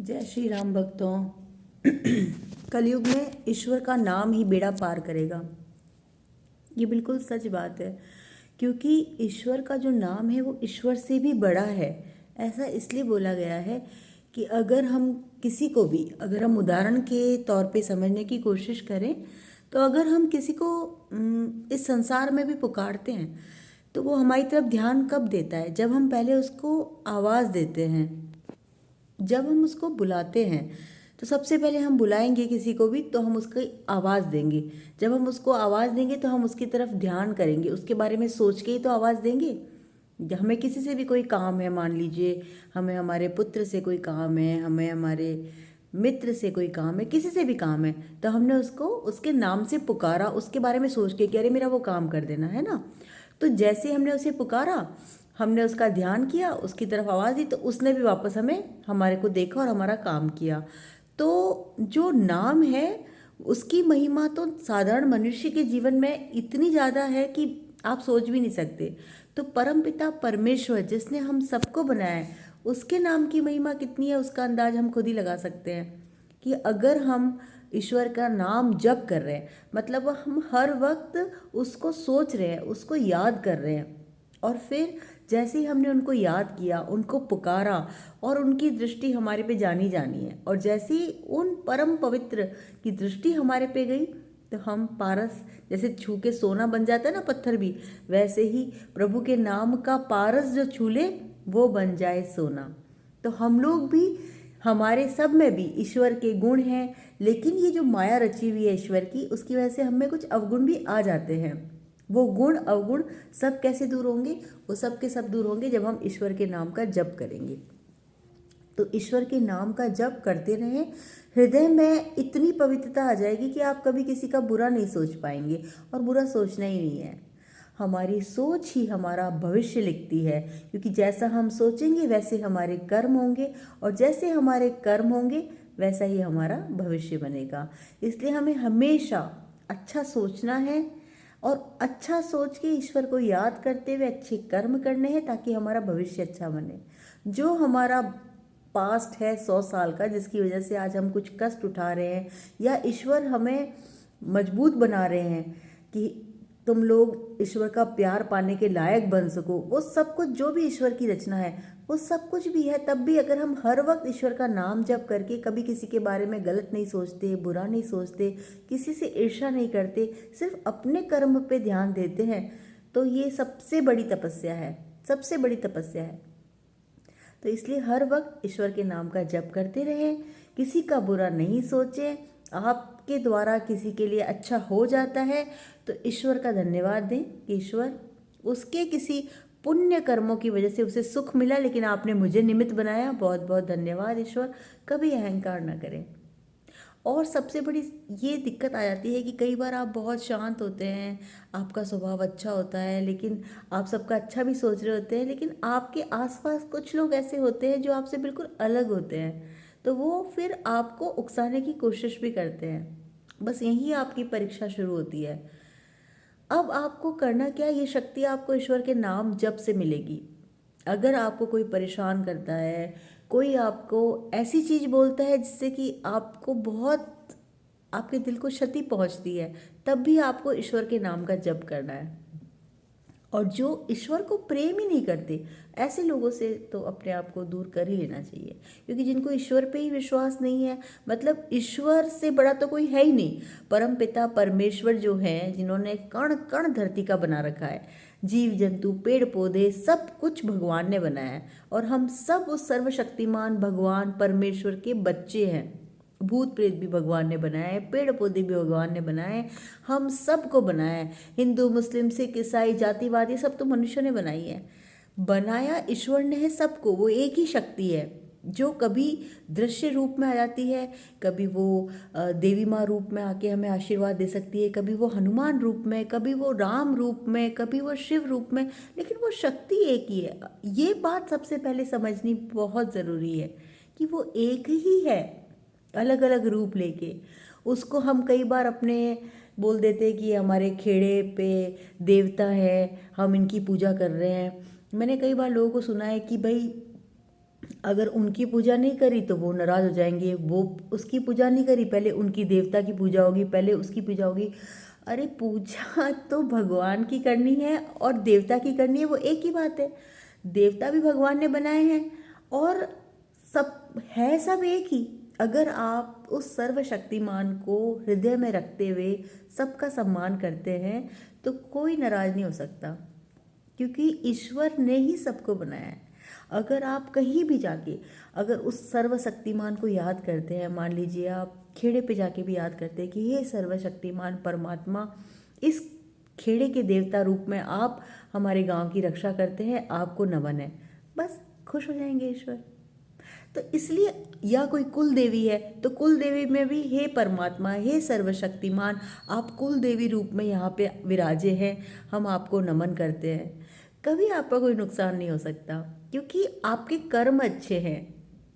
जय श्री राम भक्तों। कलयुग में ईश्वर का नाम ही बेड़ा पार करेगा। ये बिल्कुल सच बात है, क्योंकि ईश्वर का जो नाम है वो ईश्वर से भी बड़ा है। ऐसा इसलिए बोला गया है कि अगर हम किसी को भी, अगर हम उदाहरण के तौर पे समझने की कोशिश करें, तो अगर हम किसी को इस संसार में भी पुकारते हैं तो वो हमारी तरफ ध्यान कब देता है? जब हम पहले उसको आवाज़ देते हैं, जब हम उसको बुलाते हैं। तो सबसे पहले हम बुलाएंगे किसी को भी तो हम उसकी आवाज़ देंगे। जब हम उसको आवाज़ देंगे तो हम उसकी तरफ ध्यान करेंगे, उसके बारे में सोच के ही तो आवाज़ देंगे। हमें किसी से भी कोई काम है, मान लीजिए हमें हमारे पुत्र से कोई काम है, हमें हमारे मित्र से कोई काम है, किसी से भी काम है, तो हमने उसको उसके नाम से पुकारा, उसके बारे में सोच के कि अरे मेरा वो काम कर देना है ना। तो जैसे हमने उसे पुकारा, हमने उसका ध्यान किया, उसकी तरफ आवाज़ दी, तो उसने भी वापस हमें, हमारे को देखा और हमारा काम किया। तो जो नाम है उसकी महिमा तो साधारण मनुष्य के जीवन में इतनी ज़्यादा है कि आप सोच भी नहीं सकते। तो परमपिता परमेश्वर जिसने हम सबको बनाया है, उसके नाम की महिमा कितनी है उसका अंदाज हम खुद ही लगा सकते हैं। कि अगर हम ईश्वर का नाम जप कर रहे हैं, मतलब हम हर वक्त उसको सोच रहे हैं, उसको याद कर रहे हैं, और फिर जैसे ही हमने उनको याद किया, उनको पुकारा, और उनकी दृष्टि हमारे पे जानी जानी है, और जैसे ही उन परम पवित्र की दृष्टि हमारे पे गई, तो हम पारस, जैसे छू के सोना बन जाता है ना पत्थर भी, वैसे ही प्रभु के नाम का पारस जो छू ले वो बन जाए सोना। तो हम लोग भी, हमारे सब में भी ईश्वर के गुण हैं, लेकिन ये जो माया रची हुई है ईश्वर की, उसकी वजह से हमें कुछ अवगुण भी आ जाते हैं। वो गुण अवगुण सब कैसे दूर होंगे? वो सब के सब दूर होंगे जब हम ईश्वर के नाम का जप करेंगे। तो ईश्वर के नाम का जप करते रहें, हृदय में इतनी पवित्रता आ जाएगी कि आप कभी किसी का बुरा नहीं सोच पाएंगे, और बुरा सोचना ही नहीं है। हमारी सोच ही हमारा भविष्य लिखती है, क्योंकि जैसा हम सोचेंगे वैसे हमारे कर्म होंगे, और जैसे हमारे कर्म होंगे वैसा ही हमारा भविष्य बनेगा। इसलिए हमें हमेशा अच्छा सोचना है, और अच्छा सोच के ईश्वर को याद करते हुए अच्छे कर्म करने हैं, ताकि हमारा भविष्य अच्छा बने। जो हमारा पास्ट है 100 साल का, जिसकी वजह से आज हम कुछ कष्ट उठा रहे हैं, या ईश्वर हमें मजबूत बना रहे हैं कि तुम लोग ईश्वर का प्यार पाने के लायक बन सको, वो सब कुछ जो भी ईश्वर की रचना है वो सब कुछ भी है। तब भी अगर हम हर वक्त ईश्वर का नाम जप करके कभी किसी के बारे में गलत नहीं सोचते, बुरा नहीं सोचते, किसी से ईर्ष्या नहीं करते, सिर्फ अपने कर्म पे ध्यान देते हैं, तो ये सबसे बड़ी तपस्या है, सबसे बड़ी तपस्या है। तो इसलिए हर वक्त ईश्वर के नाम का जप करते रहें, किसी का बुरा नहीं सोचें। आपके द्वारा किसी के लिए अच्छा हो जाता है तो ईश्वर का धन्यवाद दें कि ईश्वर, उसके किसी पुण्य कर्मों की वजह से उसे सुख मिला, लेकिन आपने मुझे निमित्त बनाया, बहुत बहुत धन्यवाद ईश्वर। कभी अहंकार न करें। और सबसे बड़ी ये दिक्कत आ जाती है कि कई बार आप बहुत शांत होते हैं, आपका स्वभाव अच्छा होता है, लेकिन आप सबका अच्छा भी सोच रहे होते हैं, लेकिन आपके आसपास कुछ लोग ऐसे होते हैं जो आपसे बिल्कुल अलग होते हैं, तो वो फिर आपको उकसाने की कोशिश भी करते हैं। बस यही आपकी परीक्षा शुरू होती है। अब आपको करना क्या, ये शक्ति आपको ईश्वर के नाम जप से मिलेगी। अगर आपको कोई परेशान करता है, कोई आपको ऐसी चीज़ बोलता है जिससे कि आपको बहुत, आपके दिल को क्षति पहुंचती है, तब भी आपको ईश्वर के नाम का जप करना है। और जो ईश्वर को प्रेम ही नहीं करते, ऐसे लोगों से तो अपने आप को दूर कर ही लेना चाहिए, क्योंकि जिनको ईश्वर पे ही विश्वास नहीं है, मतलब ईश्वर से बड़ा तो कोई है ही नहीं। परम पिता परमेश्वर जो हैं, जिन्होंने कण कण धरती का बना रखा है, जीव जंतु पेड़ पौधे सब कुछ भगवान ने बनाया है, और हम सब उस सर्वशक्तिमान भगवान परमेश्वर के बच्चे हैं। भूत प्रेत भी भगवान ने बनाया है, पेड़ पौधे भी भगवान ने बनाए हैं, हम सबको बनाया है। हिंदू मुस्लिम सिख ईसाई जातिवादी सब तो मनुष्य ने बनाई है। बनाया ईश्वर ने है सबको। वो एक ही शक्ति है जो कभी दृश्य रूप में आ जाती है, कभी वो देवी माँ रूप में आके हमें आशीर्वाद दे सकती है, कभी वो हनुमान रूप में, कभी वो राम रूप में, कभी वो शिव रूप में, लेकिन वो शक्ति एक ही है। ये बात सबसे पहले समझनी बहुत ज़रूरी है कि वो एक ही है, अलग अलग रूप लेके। उसको हम कई बार अपने बोल देते हैं कि हमारे खेड़े पे देवता है, हम इनकी पूजा कर रहे हैं। मैंने कई बार लोगों को सुना है कि भाई अगर उनकी पूजा नहीं करी तो वो नाराज़ हो जाएंगे, वो उसकी पूजा नहीं करी, पहले उनकी देवता की पूजा होगी, पहले उसकी पूजा होगी। अरे पूजा तो भगवान की करनी है और देवता की करनी है, वो एक ही बात है। देवता भी भगवान ने बनाए हैं और सब है, सब एक ही। अगर आप उस सर्वशक्तिमान को हृदय में रखते हुए सबका सम्मान करते हैं तो कोई नाराज़ नहीं हो सकता, क्योंकि ईश्वर ने ही सबको बनाया है। अगर आप कहीं भी जाके अगर उस सर्वशक्तिमान को याद करते हैं, मान लीजिए आप खेड़े पे जाके भी याद करते हैं कि हे सर्वशक्तिमान परमात्मा, इस खेड़े के देवता रूप में आप हमारे गांव की रक्षा करते हैं, आपको नमन है, बस खुश हो जाएंगे ईश्वर। तो इसलिए या कोई कुल देवी है तो कुल देवी में भी हे परमात्मा, हे सर्वशक्तिमान, आप कुल देवी रूप में यहाँ पे विराजे हैं, हम आपको नमन करते हैं। कभी आपका कोई नुकसान नहीं हो सकता, क्योंकि आपके कर्म अच्छे हैं।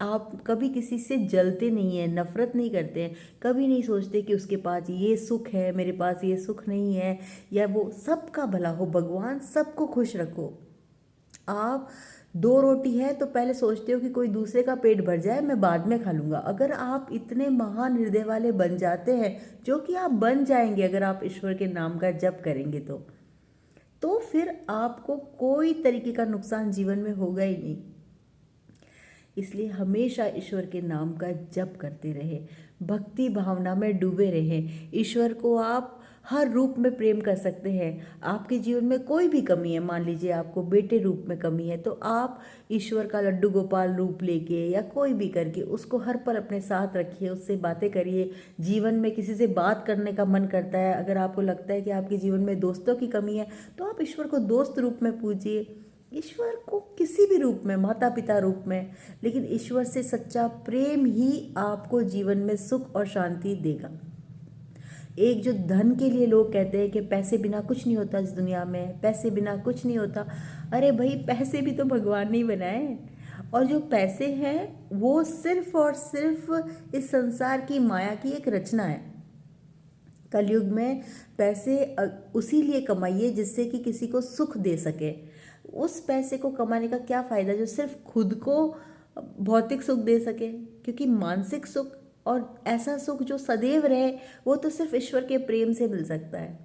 आप कभी किसी से जलते नहीं हैं, नफरत नहीं करते हैं, कभी नहीं सोचते कि उसके पास ये सुख है, मेरे पास ये सुख नहीं है, या वो सबका भला हो, भगवान सबको खुश रखो। आप दो रोटी है तो पहले सोचते हो कि कोई दूसरे का पेट भर जाए, मैं बाद में खा लूँगा। अगर आप इतने महान हृदय वाले बन जाते हैं, जो कि आप बन जाएंगे अगर आप ईश्वर के नाम का जप करेंगे तो फिर आपको कोई तरीके का नुकसान जीवन में होगा ही नहीं। इसलिए हमेशा ईश्वर के नाम का जप करते रहे, भक्ति भावना में डूबे रहें। ईश्वर को आप हर रूप में प्रेम कर सकते हैं। आपके जीवन में कोई भी कमी है, मान लीजिए आपको बेटे रूप में कमी है, तो आप ईश्वर का लड्डू गोपाल रूप लेके या कोई भी करके उसको हर पल अपने साथ रखिए, उससे बातें करिए। जीवन में किसी से बात करने का मन करता है, अगर आपको लगता है कि आपके जीवन में दोस्तों की कमी है, तो आप ईश्वर को दोस्त रूप में पूजिए, ईश्वर को किसी भी रूप में, माता पिता रूप में, लेकिन ईश्वर से सच्चा प्रेम ही आपको जीवन में सुख और शांति देगा। एक जो धन के लिए लोग कहते हैं कि पैसे बिना कुछ नहीं होता इस दुनिया में, पैसे बिना कुछ नहीं होता, अरे भाई पैसे भी तो भगवान ने ही बनाए, और जो पैसे हैं वो सिर्फ और सिर्फ इस संसार की माया की एक रचना है। कलयुग में पैसे उसी लिए कमाइए जिससे कि किसी को सुख दे सके। उस पैसे को कमाने का क्या फ़ायदा जो सिर्फ खुद को भौतिक सुख दे सके, क्योंकि मानसिक सुख और ऐसा सुख जो सदैव रहे वो तो सिर्फ ईश्वर के प्रेम से मिल सकता है।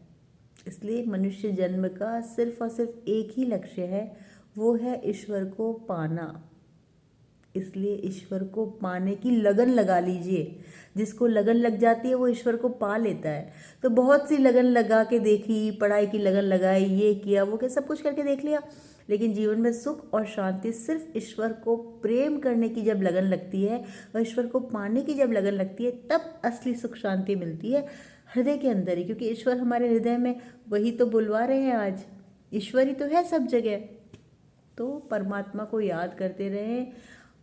इसलिए मनुष्य जन्म का सिर्फ और सिर्फ एक ही लक्ष्य है, वो है ईश्वर को पाना। इसलिए ईश्वर को पाने की लगन लगा लीजिए। जिसको लगन लग जाती है वो ईश्वर को पा लेता है। तो बहुत सी लगन लगा के देखी, पढ़ाई की लगन लगाई, ये किया वो किया, सब कुछ करके देख लिया, लेकिन जीवन में सुख और शांति सिर्फ ईश्वर को प्रेम करने की जब लगन लगती है और ईश्वर को पाने की जब लगन लगती है, तब असली सुख शांति मिलती है हृदय के अंदर ही। क्योंकि ईश्वर हमारे हृदय में, वही तो बुलवा रहे हैं आज, ईश्वर ही तो है सब जगह। तो परमात्मा को याद करते रहें,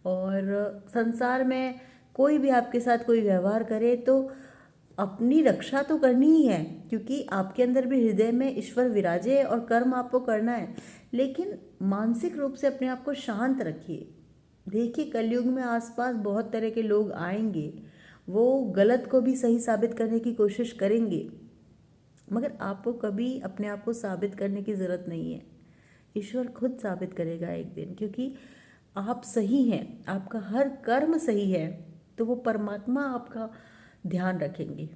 और संसार में कोई भी आपके साथ कोई व्यवहार करे तो अपनी रक्षा तो करनी ही है, क्योंकि आपके अंदर भी हृदय में ईश्वर विराजे और कर्म आपको करना है। लेकिन मानसिक रूप से अपने आप को शांत रखिए। देखिए कलयुग में आसपास बहुत तरह के लोग आएंगे, वो गलत को भी सही साबित करने की कोशिश करेंगे, मगर आपको कभी अपने आप को साबित करने की ज़रूरत नहीं है। ईश्वर खुद साबित करेगा एक दिन, क्योंकि आप सही हैं, आपका हर कर्म सही है, तो वो परमात्मा आपका ध्यान रखेंगे।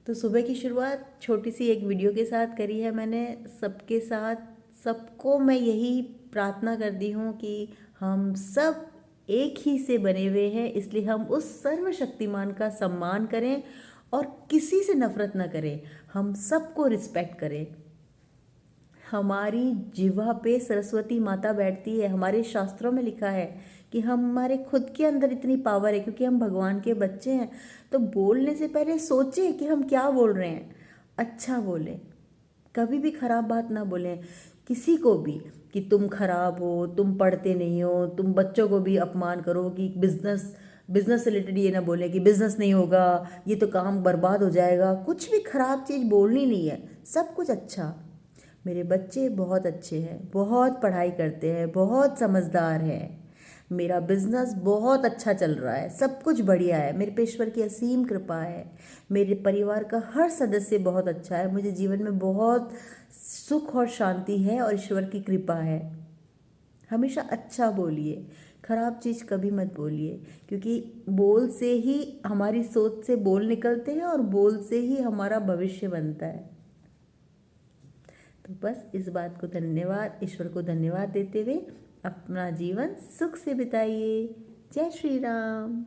तो सुबह की शुरुआत छोटी सी एक वीडियो के साथ करी है मैंने सबके साथ। सबको मैं यही प्रार्थना करती हूँ कि हम सब एक ही से बने हुए हैं, इसलिए हम उस सर्वशक्तिमान का सम्मान करें और किसी से नफरत ना करें, हम सबको रिस्पेक्ट करें। हमारी जिह्वा पे सरस्वती माता बैठती है, हमारे शास्त्रों में लिखा है कि हमारे खुद के अंदर इतनी पावर है, क्योंकि हम भगवान के बच्चे हैं। तो बोलने से पहले सोचें कि हम क्या बोल रहे हैं, अच्छा बोलें, कभी भी खराब बात ना बोलें किसी को भी, कि तुम खराब हो, तुम पढ़ते नहीं हो, तुम बच्चों को भी अपमान करो, कि बिजनेस से रिलेटेड ये ना बोले कि बिजनेस नहीं होगा, ये तो काम बर्बाद हो जाएगा। कुछ भी खराब चीज़ बोलनी नहीं है, सब कुछ अच्छा। मेरे बच्चे बहुत अच्छे हैं, बहुत पढ़ाई करते हैं, बहुत समझदार हैं, मेरा बिजनेस बहुत अच्छा चल रहा है, सब कुछ बढ़िया है, मेरे पे ईश्वर की असीम कृपा है, मेरे परिवार का हर सदस्य बहुत अच्छा है, मुझे जीवन में बहुत सुख और शांति है और ईश्वर की कृपा है। हमेशा अच्छा बोलिए, खराब चीज़ कभी मत बोलिए, क्योंकि बोल से ही हमारी सोच से बोल निकलते हैं और बोल से ही हमारा भविष्य बनता है। तो बस इस बात को धन्यवाद, ईश्वर को धन्यवाद देते हुए अपना जीवन सुख से बिताइए। जय श्री राम।